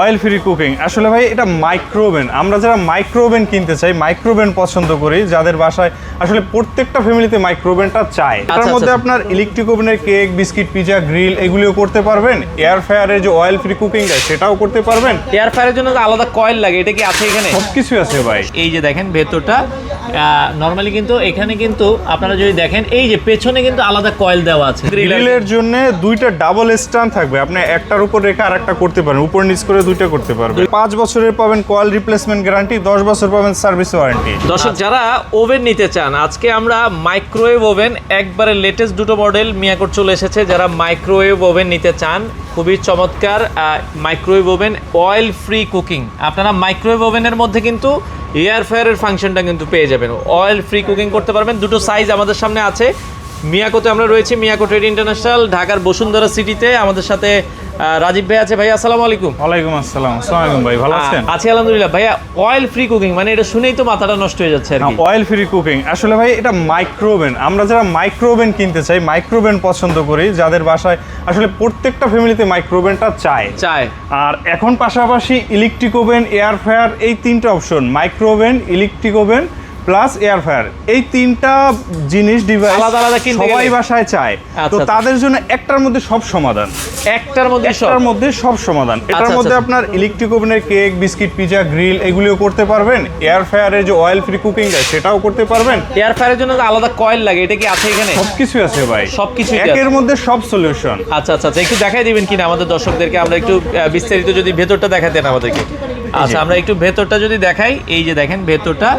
Oil free cooking আসলে ভাই এটা মাইক্রোওভেন। আমরা যারা মাইক্রোওভেন কিনতে চাই, মাইক্রোওভেন পছন্দ করি, যাদের বাসায় আসলে প্রত্যেকটা ফ্যামিলিতে মাইক্রোওভেনটা চায়। তার মধ্যে আপনার ইলেকট্রিক ওভেনের কেক, বিস্কিট, পিজা, গ্রিল এগুলিও করতে পারবেন। এয়ার ফ্রায়ারের যে অয়েল ফ্রি কুকিং দেয় সেটাও করতে পারবেন। এয়ার ফ্রায়ারের জন্য তো আলাদা কয়েল লাগে, এটা কি আছে এখানে? সবকিছু আছে ভাই। এই যে দেখেন ভেতরটা নরমালি কিন্তু এখানে কিন্তু আপনারা যদি দেখেন এই যে পেছনে কিন্তু আলাদা কয়েল দেওয়া আছে। গ্রিলের জন্য দুইটা ডাবল স্ট্যান্ড থাকবে, আপনি একটার উপর রেখে আরেকটা করতে পারেন, উপর নিচ করে দুইটা করতে পারবেন। 5 বছরের পাবেন কয়েল রিপ্লেসমেন্ট গ্যারান্টি, 10 বছর পাবেন সার্ভিস ওয়ারেন্টি। দর্শক যারা ওভেন নিতে চান, আজকে আমরা মাইক্রোওয়েভ ওভেন একবারে লেটেস্ট দুটো মডেল মিয়াকোট চলে এসেছে। যারা মাইক্রোওয়েভ ওভেন নিতে চান, খুবই চমৎকার microwave oven oil free cooking. আপনারা মাইক্রোওয়েভ ওভেনের মধ্যে কিন্তু এয়ার ফ্রায়ারের ফাংশনটা কিন্তু পেয়ে যাবেন। অয়েল ফ্রি কুকিং করতে পারবেন। দুটো সাইজ আমাদের সামনে আছে। মিয়াকোতে আমরা রয়েছি, মিয়াকো ট্রেড ইন্টারন্যাশনাল, ঢাকার বসুন্ধরা সিটিতে। আমাদের সাথে রাজীব ভাই আছে। ভাই আসসালামু আলাইকুম। ওয়ালাইকুম আসসালাম। আসসালামু আলাইকুম ভাই, ভালো আছেন? আছি আলহামদুলিল্লাহ। ভাইয়া অয়েল ফ্রি কুকিং মানে এটা শুনেই তো মাথাটা নষ্ট হয়ে যাচ্ছে আর কি। অয়েল ফ্রি কুকিং আসলে ভাই এটা মাইক্রোওভেন। আমরা যারা মাইক্রোওভেন কিনতে চাই, মাইক্রোওভেন পছন্দ করি, যাদের বাসায় আসলে প্রত্যেকটা ফ্যামিলিতে মাইক্রোওভেনটা চায়। আর এখন পাশাপাশি ইলেকট্রিক ওভেন, এয়ার ফ্রায়ার এই তিনটা option, micro oven, electric oven plus air fryer, এই তিনটা জিনিস ডিভাইস আলাদা আলাদা কিনতে সবাই বাসায় চায়। তো তাদের জন্য একটার মধ্যে সব সমাধান, একটার মধ্যে সব সমাধান। এটার মধ্যে আপনার ইলেকট্রিক ওভেনের কেক, বিস্কিট, পিজা, গ্রিল এগুলিও করতে পারবেন। এয়ার ফ্রায়ারের যে অয়েল ফ্রি কুকিং দেয় সেটাও করতে পারবেন। এয়ার ফ্রায়ারের জন্য আলাদা কয়েল লাগে, এটা কি আছে এখানে? সবকিছু আছে ভাই, সবকিছু একের মধ্যে সব সলিউশন। আচ্ছা আচ্ছা আচ্ছা, একটু দেখাই দিবেন কিনা আমাদের দর্শকদেরকে? আমরা একটু বিস্তারিত যদি ভেতরটা দেখাতেন আমাদেরকে। আচ্ছা, আমরা একটু ভেতরটা যদি দেখাই। এই যে দেখেন ভেতরটা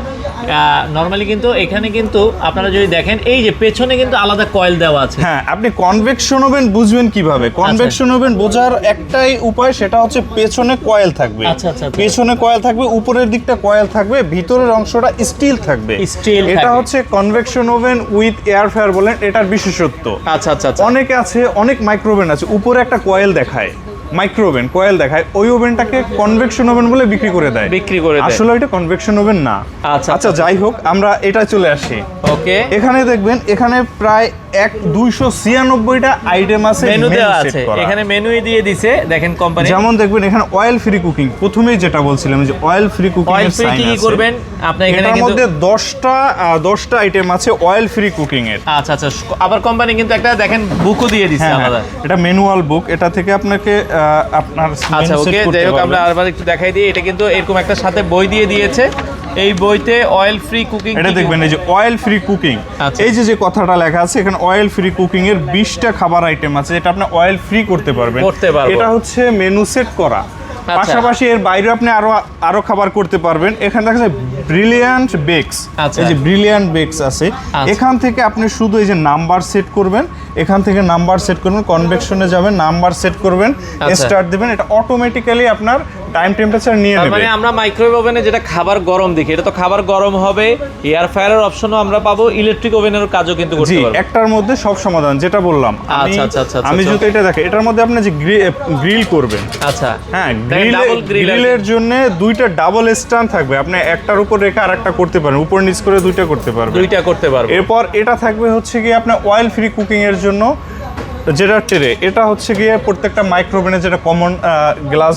নরমালি কিন্তু এখানে কিন্তু আপনারা যদি দেখেন এই যে পেছনে কিন্তু আলাদা কয়েল দেওয়া আছে। হ্যাঁ, আপনি কনভেকশন ওভেন বুঝবেন কিভাবে? কনভেকশন ওভেন বোঝার একটাই উপায়, সেটা হচ্ছে পেছনে কয়েল থাকবে। আচ্ছা আচ্ছা, পেছনে কয়েল থাকবে, উপরের দিকটা কয়েল থাকবে, ভিতরের অংশটা স্টিল থাকবে। স্টিল, এটা হচ্ছে convection oven with air fryer বলেন, এটার বিশেষত্ব। আচ্ছা আচ্ছা আচ্ছা, অনেকে আছে, অনেক মাইক্রোওভেন আছে উপরে একটা কয়েল দেখায়, মাইক্রোওভেন কয়েল দেখায়, ওই ওভেনটাকে কনভেকশন ওভেন বলে বিক্রি করে দেয়। আসলে এটা কনভেকশন ওভেন না। আচ্ছা, যাই হোক, আমরা এটা চলে আসি। ওকে, এখানে দেখবেন এখানে প্রায় 296টা আইটেম আছে, মেনু দেওয়া আছে। এখানে মেনুই দিয়ে দিছে, দেখেন কোম্পানি। যেমন দেখবেন এখানে অয়েল ফ্রি কুকিং, প্রথমেই যেটা বলছিলাম যে অয়েল ফ্রি কুকিং এর সাইন আছে। কি করবেন আপনি এখানে? এর মধ্যে 10টা আইটেম আছে অয়েল ফ্রি কুকিং এর। আচ্ছা আচ্ছা, আবার কোম্পানি কিন্তু একটা দেখেন বুকও দিয়ে দিছে আলাদা। এটা ম্যানুয়াল বুক, এটা থেকে আপনাকে আপনার আচ্ছা ওকে, যাই হোক আমরা আরেকবার একটু দেখাই দিই। এটা কিন্তু এরকম একটা সাথে বই দিয়ে দিয়েছে। এই বইতে অয়েল ফ্রি কুকিং, এটা দেখবেন এই যে অয়েল ফ্রি কুকিং, এই যে কথাটা লেখা আছে এখানে অয়েল ফ্রি কুকিং এর 20টা খাবার আইটেম আছে যেটা আপনি অয়েল ফ্রি করতে পারবেন। এটা হচ্ছে মেনু সেট করা। পাশাপাশি এর বাইরে আপনি আরো খাবার করতে পারবেন। এখানে দেখা যায় ব্রিলিয়ান্ট বেকস, এই যে ব্রিলিয়ান্ট বেকস আছে। এখান থেকে আপনি শুধু এই যে নাম্বার সেট করবেন, এখান থেকে নাম্বার সেট করবেন, কনভেকশনে যাবেন, নাম্বার সেট করবেন, স্টার্ট দিবেন, এটা অটোমেটিক্যালি আপনার টাইম টেম্পারেচার নিয়ে নেবে। মানে আমরা মাইক্রোওয়েভ ওভেনে যেটা খাবার গরম দেখি, এটা তো খাবার গরম হবে। এয়ার ফ্রায়ারের অপশনও আমরা পাবো, ইলেকট্রিক ওভেনের কাজও কিন্তু করতে পারবো। একটার মধ্যে সব সমাধান, যেটা বললাম। আমি যদি এটা দেখি, এটার মধ্যে আপনি যে গ্রিল করবেন, আচ্ছা হ্যাঁ, গ্রিলের জন্য দুইটা ডাবল স্ট্যান্ড থাকবে, আপনি একটার উপর রেখে আরেকটা করতে পারেন, উপর নিচ করে দুইটা করতে পারবেন। এরপর এটা থাকবে হচ্ছে গিয়ে আপনার অয়েল ফ্রি কুকিং এর জন্য যেটা ট্রে, এটা হচ্ছে গিয়ে প্রত্যেকটা মাইক্রোওভেনে যেটা কমন গ্লাস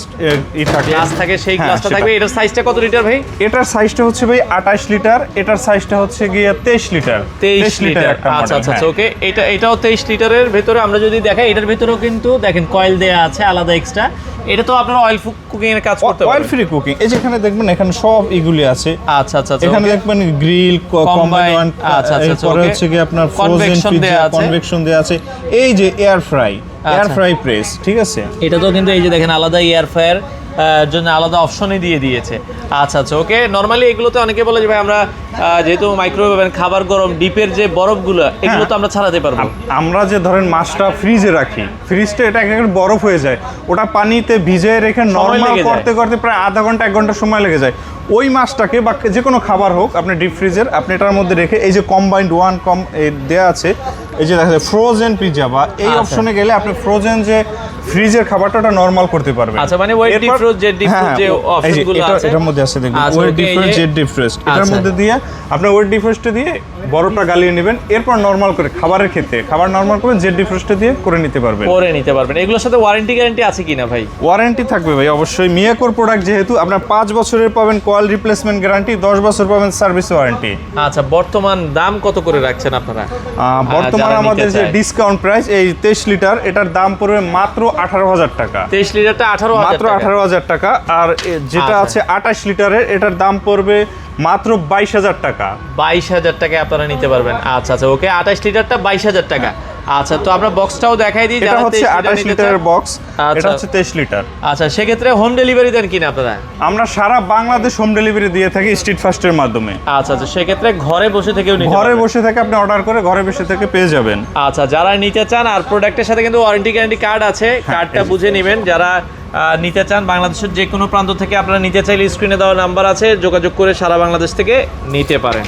থাকে সেই গ্লাসটা থাকবে। এটার সাইজটা কত লিটার ভাই? এটার সাইজটা হচ্ছে ভাই 28 লিটার, এটার সাইজটা হচ্ছে গিয়ে 23 লিটার। 23 লিটার, আচ্ছা আচ্ছা ওকে। এটাও 23 লিটারের ভেতরে আমরা যদি দেখাই, এটার ভেতরেও কিন্তু দেখেন কয়েল দেয়া আছে আলাদা এক্সট্রা। এটা তো আপনার অয়েল কুকিং এর কাজ করতে পারবে, অয়েল ফ্রি কুকিং। এই যেখানে দেখবেন এখানে সব এগুলি আছে। আচ্ছা আচ্ছা, এখানে দেখবেন গ্রিল, কম্বাইন, এরপরে হচ্ছে কি আপনার ফ্রোজেন পিৎজা, কনভেকশন দেয়া আছে। এই যে এয়ার ফ্রাই প্রেস, ঠিক আছে। এটা তো কিন্তু এই যে দেখেন আলাদা এয়ার ফ্রায়ার জন্য আলাদা অপশনই দিয়ে দিয়েছে। আচ্ছা আচ্ছা ওকে। নরমালি এগুলোতে অনেকে বলে যে ভাই আমরা যেহেতু মাইক্রোওয়েভ খাবার গরম, ডিপের যে বরফগুলো এগুলো তো আমরা ছাড়াতে পারবো। আমরা যে ধরেন মাছটা ফ্রিজে রাখি, ফ্রিজটা এটা একেবারে বরফ হয়ে যায়, ওটা পানিতে ভিজিয়ে রেখে নরমাল করতে করতে প্রায় আধা ঘন্টা 1 ঘন্টা সময় লেগে যায়। ওই মাছটাকে বা যে কোনো খাবার হোক, আপনি ডিপ ফ্রিজের আপনি এটার মধ্যে রেখে, এই যে কম্বাইন্ড দেয়া আছে, এই যে দেখা যায় ফ্রোজেন পিৎজা বা এই অপশনে গেলে আপনি ফ্রোজেন যে ফ্রিজের খাবারটা ওটা নরমাল করতে পারবেন। আচ্ছা, মানে ওয়েট ডিফ্রোস্ট, জেট ডিফ্রোস্ট যে অপশনগুলো আছে এটার মধ্যে আছে দেখুন, আচ্ছা, wait okay, defrost, jet defrost, এটার আচ্ছা। মধ্যে দিয়ে আপনি ওয়েট ডিফ্রোস্টে দিয়ে বরফটা গালিয়ে নেবেন, এরপর নরমাল করে খাবারের ক্ষেত্রে খাবার নরমাল করে জেট ডিফ্রোস্টে দিয়ে করে নিতে পারবেন। এগুলোর সাথে ওয়ারেন্টি গ্যারান্টি আছে কিনা ভাই? ওয়ারেন্টি থাকবে ভাই অবশ্যই। মিয়াকোর প্রোডাক্ট যেহেতু আপনার 5 বছরের পাবেন কয়েল রিপ্লেসমেন্ট গ্যারান্টি, 10 বছর পাবেন সার্ভিস ওয়ারেন্টি। আচ্ছা, বর্তমান দাম কত করে রাখছেন আপনারা? বর্তমানে যারা আমাদের নিতে যে চায়। ডিসকাউন্ট প্রাইস এই 23 লিটার, এটার দাম পড়বে মাত্র 18,000 টাকা। 23 লিটারটা 18,000 মাত্র টাকা। 18,000 টাকা। আর যেটা আচ্ছা। আছে 28 লিটারের, এটার দাম পড়বে মাত্র 22,000 টাকা। 22,000 টাকায় আপনারা নিতে পারবেন। আচ্ছা আচ্ছা, ওকে, 28 লিটারটা 22,000 টাকা। আচ্ছা, তো আমরা বক্সটাও দেখাই দিই। এটা হচ্ছে 28 লিটারের বক্স, এটা হচ্ছে 23 লিটার। আচ্ছা, সেক্ষেত্রে হোম ডেলিভারি দেন কিনা আপনারা? আমরা সারা বাংলাদেশ হোম ডেলিভারি দিয়ে থাকি স্ট্রিট ফাস্টের মাধ্যমে। আচ্ছা আচ্ছা, সেক্ষেত্রে ঘরে বসে থেকেও নিতে ঘরে পারবেন। বসে থেকে আপনি অর্ডার করে ঘরে বসে থেকে পেয়ে যাবেন। আচ্ছা, যারা নিতে চান, আর প্রোডাক্টের সাথে কিন্তু ওয়ারেন্টি গ্যারান্টি কার্ড আছে, কার্ডটা বুঝে নেবেন। যারা নিতে চান বাংলাদেশের যে কোনো প্রান্ত থেকে আপনারা নিতে চাইলে স্ক্রিনে দেওয়া নাম্বার আছে, যোগাযোগ করে সারা বাংলাদেশ থেকে নিতে পারেন।